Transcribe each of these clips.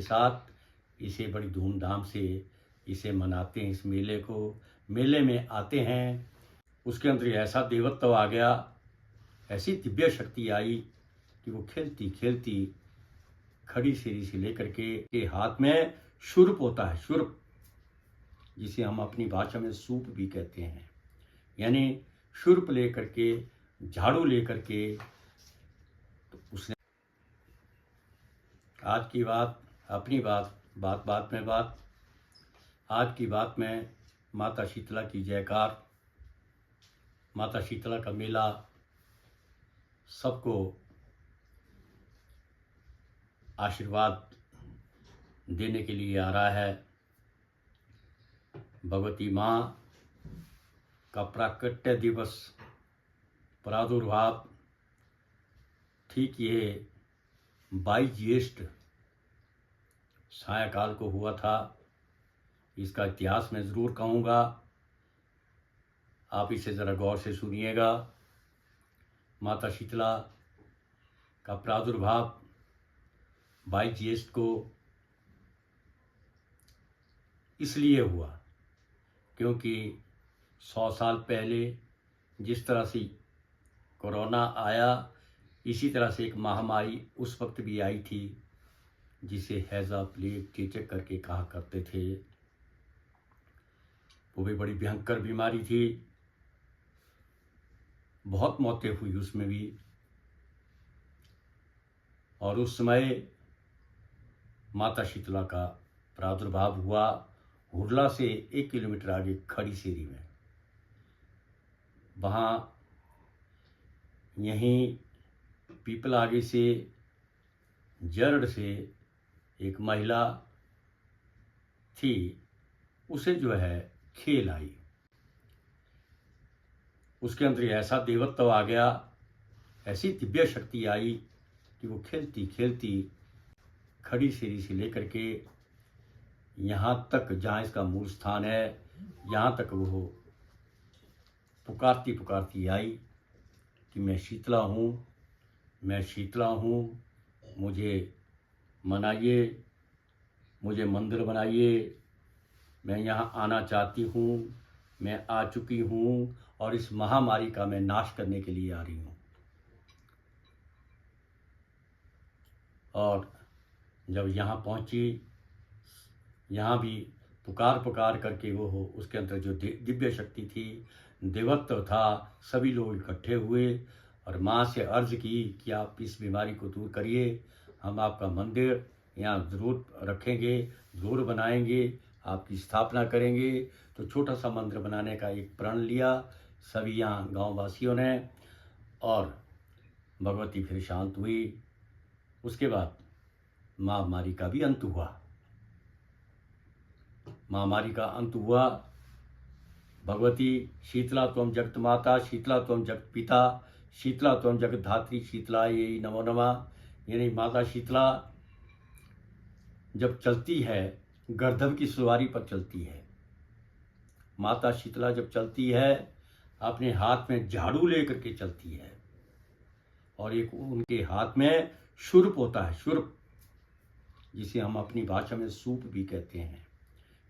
के साथ इसे बड़ी धूमधाम से इसे मनाते हैं। इस मेले को, मेले में आते हैं, उसके अंदर ऐसा देवत्व आ गया, ऐसी दिव्य शक्ति आई कि वो खेलती खेलती खड़ी सीढ़ी से लेकर के हाथ में शुर्प होता है, शुर्प, जिसे हम अपनी भाषा में सूप भी कहते हैं, यानी शुर्प लेकर के, झाड़ू लेकर के, तो उसने आज की बात, अपनी बात, बात बात में बात, आज की बात में माता शीतला की जयकार। माता शीतला का मेला सबको आशीर्वाद देने के लिए आ रहा है। भगवती माँ का प्राकट्य दिवस, प्रादुर्भाव ठीक ये 22 ज्येष्ठ सायंकाल को हुआ था। इसका इतिहास मैं ज़रूर कहूँगा, आप इसे ज़रा गौर से सुनिएगा। माता शीतला का प्रादुर्भाव 22 ज्येष्ठ को इसलिए हुआ क्योंकि 100 साल पहले जिस तरह से कोरोना आया, इसी तरह से एक महामारी उस वक्त भी आई थी, जिसे हैजा, प्लेग, चेचक करके कहा करते थे। वो भी बड़ी भयंकर बीमारी थी, बहुत मौतें हुई उसमें भी। और उस समय माता शीतला का प्रादुर्भाव हुआ हुरला से 1 किलोमीटर आगे खड़ी सीरी में। वहाँ यहीं पीपल आगे से, जरड़ से एक महिला थी, उसे जो है खेल आई। उसके अंदर ऐसा देवत्व आ गया, ऐसी दिव्य शक्ति आई कि वो खेलती खेलती खड़ी सीढ़ी से लेकर के यहाँ तक, जहाँ इसका मूल स्थान है, यहाँ तक वो पुकारती पुकारती आई कि मैं शीतला हूँ, मैं शीतला हूँ, मुझे मनाइए, मुझे मंदिर बनाइए, मैं यहाँ आना चाहती हूँ, मैं आ चुकी हूँ और इस महामारी का मैं नाश करने के लिए आ रही हूँ। और जब यहाँ पहुँची, यहाँ भी पुकार पुकार करके वो हो, उसके अंदर जो दिव्य शक्ति थी, देवत्व था, सभी लोग इकट्ठे हुए और माँ से अर्ज की कि आप इस बीमारी को दूर करिए, हम आपका मंदिर यहाँ ज़रूर रखेंगे, ज़रूर बनाएंगे, आपकी स्थापना करेंगे। तो छोटा सा मंदिर बनाने का एक प्रण लिया सभी यहाँ गाँव वासियों ने, और भगवती फिर शांत हुई। उसके बाद महामारी का भी अंत हुआ। महामारी का अंत हुआ। भगवती शीतला त्वं जगत माता, शीतला त्वं जगत पिता, शीतला त्वं जगत धात्री, शीतला ये नमो नमः। यानी माता शीतला जब चलती है, गर्दभ की सवारी पर चलती है। माता शीतला जब चलती है, अपने हाथ में झाड़ू लेकर के चलती है, और एक उनके हाथ में शुर्प होता है, शुर्प, जिसे हम अपनी भाषा में सूप भी कहते हैं,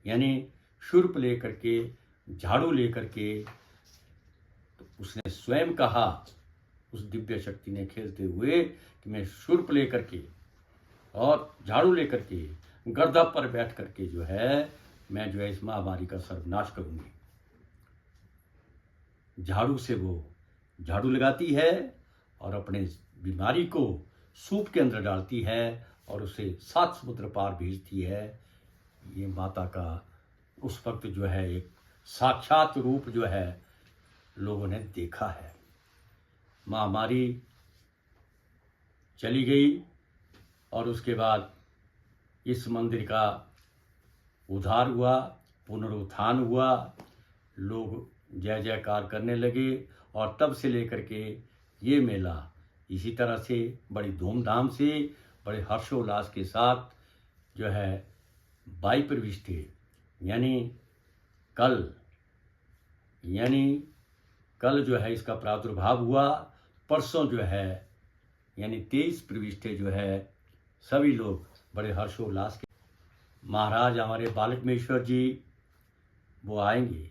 यानी शुर्प लेकर के, झाड़ू लेकर के। तो उसने स्वयं कहा, उस दिव्य शक्ति ने खेलते हुए, कि मैं शुर्प लेकर के और झाड़ू लेकर के गर्दभ पर बैठ करके जो है, मैं जो है इस महामारी का सर्वनाश करूंगी। झाड़ू से वो झाड़ू लगाती है और अपने बीमारी को सूप के अंदर डालती है और उसे 7 समुद्र पार भेजती है। ये माता का उस वक्त जो है एक साक्षात रूप जो है लोगों ने देखा है। महामारी चली गई और उसके बाद इस मंदिर का उद्धार हुआ, पुनरुत्थान हुआ, लोग जय जयकार करने लगे, और तब से लेकर के ये मेला इसी तरह से बड़ी धूमधाम से, बड़े हर्षोल्लास के साथ जो है 22 प्रविष्टि, यानी कल जो है इसका प्रादुर्भाव हुआ। परसों जो है यानी 23 प्रविष्टि जो है, सभी लोग बड़े हर्षोल्लास के। महाराज हमारे बालकमेश्वर जी वो आएंगे,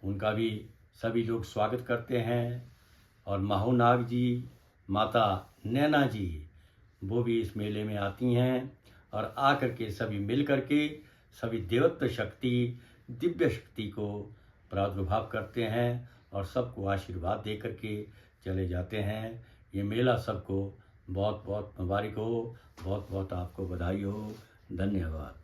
उनका भी सभी लोग स्वागत करते हैं। और माहूनाग जी, माता नैना जी वो भी इस मेले में आती हैं और आकर के सभी मिल कर के सभी देवत्व शक्ति, दिव्य शक्ति को प्रादुर्भाव करते हैं और सबको आशीर्वाद दे करके चले जाते हैं। ये मेला सबको बहुत बहुत मुबारक हो, बहुत बहुत आपको बधाई हो। धन्यवाद।